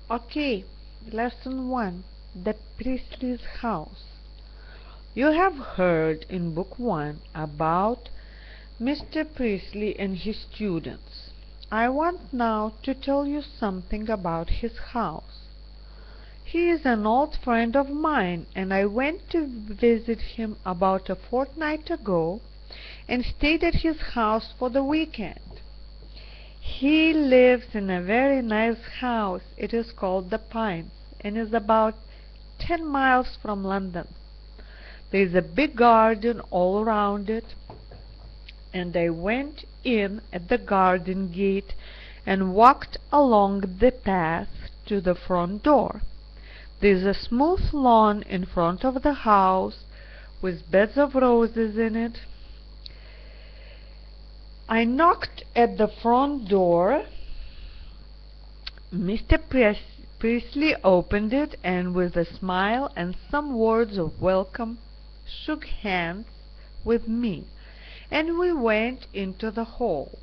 Okay, Lesson 1. The Priestley's House. You have heard in Book 1 about Mr. Priestley and his students. I want now to tell you something about his house. He is an old friend of mine, and I went to visit him about a fortnight ago and stayed at his house for the weekend. He lives in a very nice house. It is called The Pines and is about 10 miles from London. There is a big garden all around it, and I went in at the garden gate and walked along the path to the front door. There is a smooth lawn in front of the house with beds of roses in it. I knocked at the front door. Mr. Priestley opened it and with a smile and some words of welcome shook hands with me, and we went into the hall.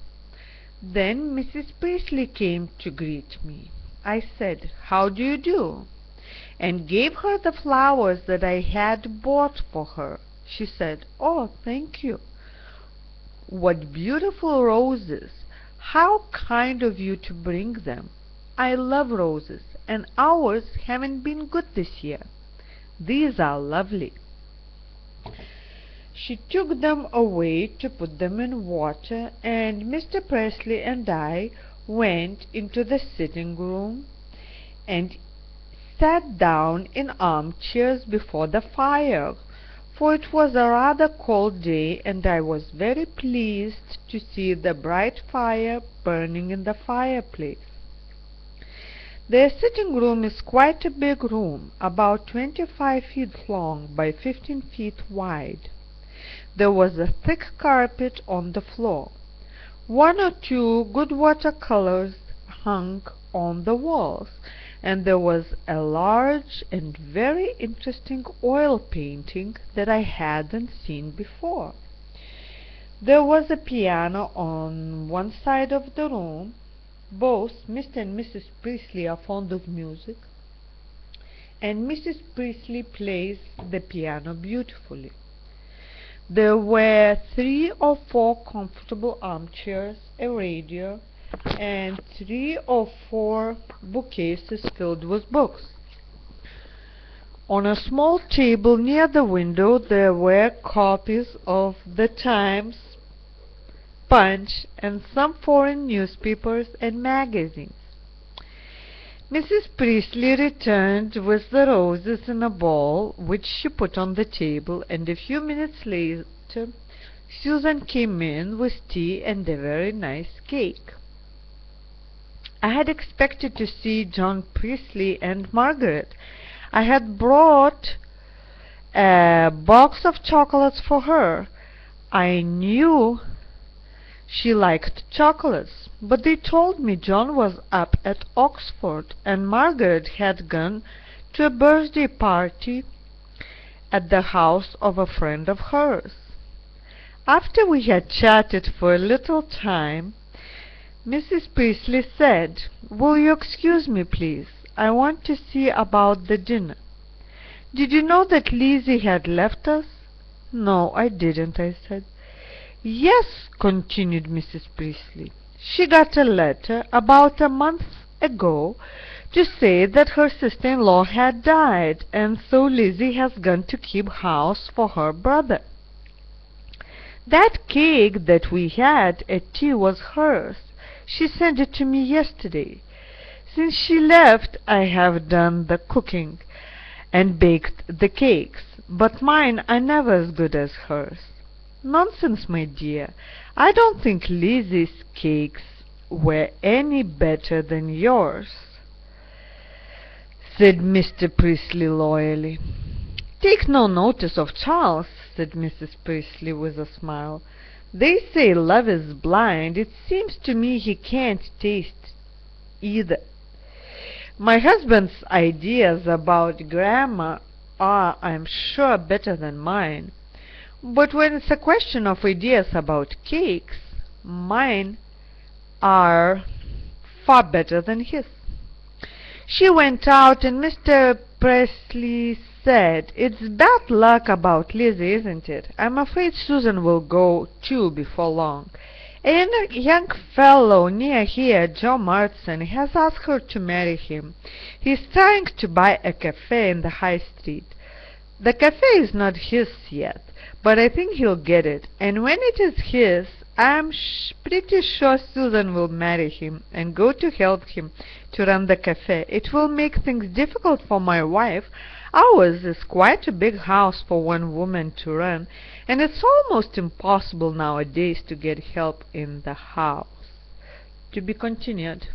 Then Mrs. Priestley came to greet me. I said, "How do you do?" and gave her the flowers that I had bought for her. She said, "Oh, thank you. What beautiful roses! How kind of you to bring them. I love roses, and ours haven't been good this year. These are lovely." She took them away to put them in water, and Mr. Priestley and I went into the sitting room and sat down in armchairs before the fire, for it was a rather cold day, and I was very pleased to see the bright fire burning in the fireplace. Their sitting room is quite a big room, about 25 feet long by 15 feet wide. There was a thick carpet on the floor. One or two good watercolors hung on the walls, and there was a large and very interesting oil painting that I hadn't seen before. There was a piano on one side of the room. Both Mr. and Mrs. Priestley are fond of music, and Mrs. Priestley plays the piano beautifully. There were 3 or 4 comfortable armchairs, a radio, and 3 or 4 bookcases filled with books. On a small table near the window there were copies of the Times, Punch, and some foreign newspapers and magazines. Mrs. Priestley returned with the roses in a bowl, which she put on the table, and a few minutes later Susan came in with tea and a very nice cake. I had expected to see John Priestley and Margaret. I had brought a box of chocolates for her. I knew she liked chocolates, but they told me John was up at Oxford and Margaret had gone to a birthday party at the house of a friend of hers. After we had chatted for a little time, Mrs. Priestley said, "Will you excuse me, please? I want to see about the dinner. Did you know that Lizzie had left us?" "No, I didn't," I said. "Yes," continued Mrs. Priestley. "She got a letter about a month ago to say that her sister-in-law had died, and so Lizzie has gone to keep house for her brother. That cake that we had at tea was hers. She sent it to me yesterday. Since she left, I have done the cooking and baked the cakes, but mine are never as good as hers." "Nonsense, my dear. I don't think Lizzie's cakes were any better than yours," said Mr. Priestley loyally. "Take no notice of Charles," said Mrs. Priestley with a smile. "They say love is blind. It seems to me he can't taste either. My husband's ideas about grammar are, I'm sure, better than mine. But when it's a question of ideas about cakes, mine are far better than his." She went out, and Mr. Presley said, "It's bad luck about Lizzie, isn't it? I'm afraid Susan will go too before long. A young fellow near here, Joe Martin, has asked her to marry him. He's trying to buy a cafe in the High Street. The cafe is not his yet, but I think he'll get it, and when it is his, I'm pretty sure Susan will marry him and go to help him to run the cafe. It will make things difficult for my wife. Ours is quite a big house for one woman to run, and it's almost impossible nowadays to get help in the house." To be continued.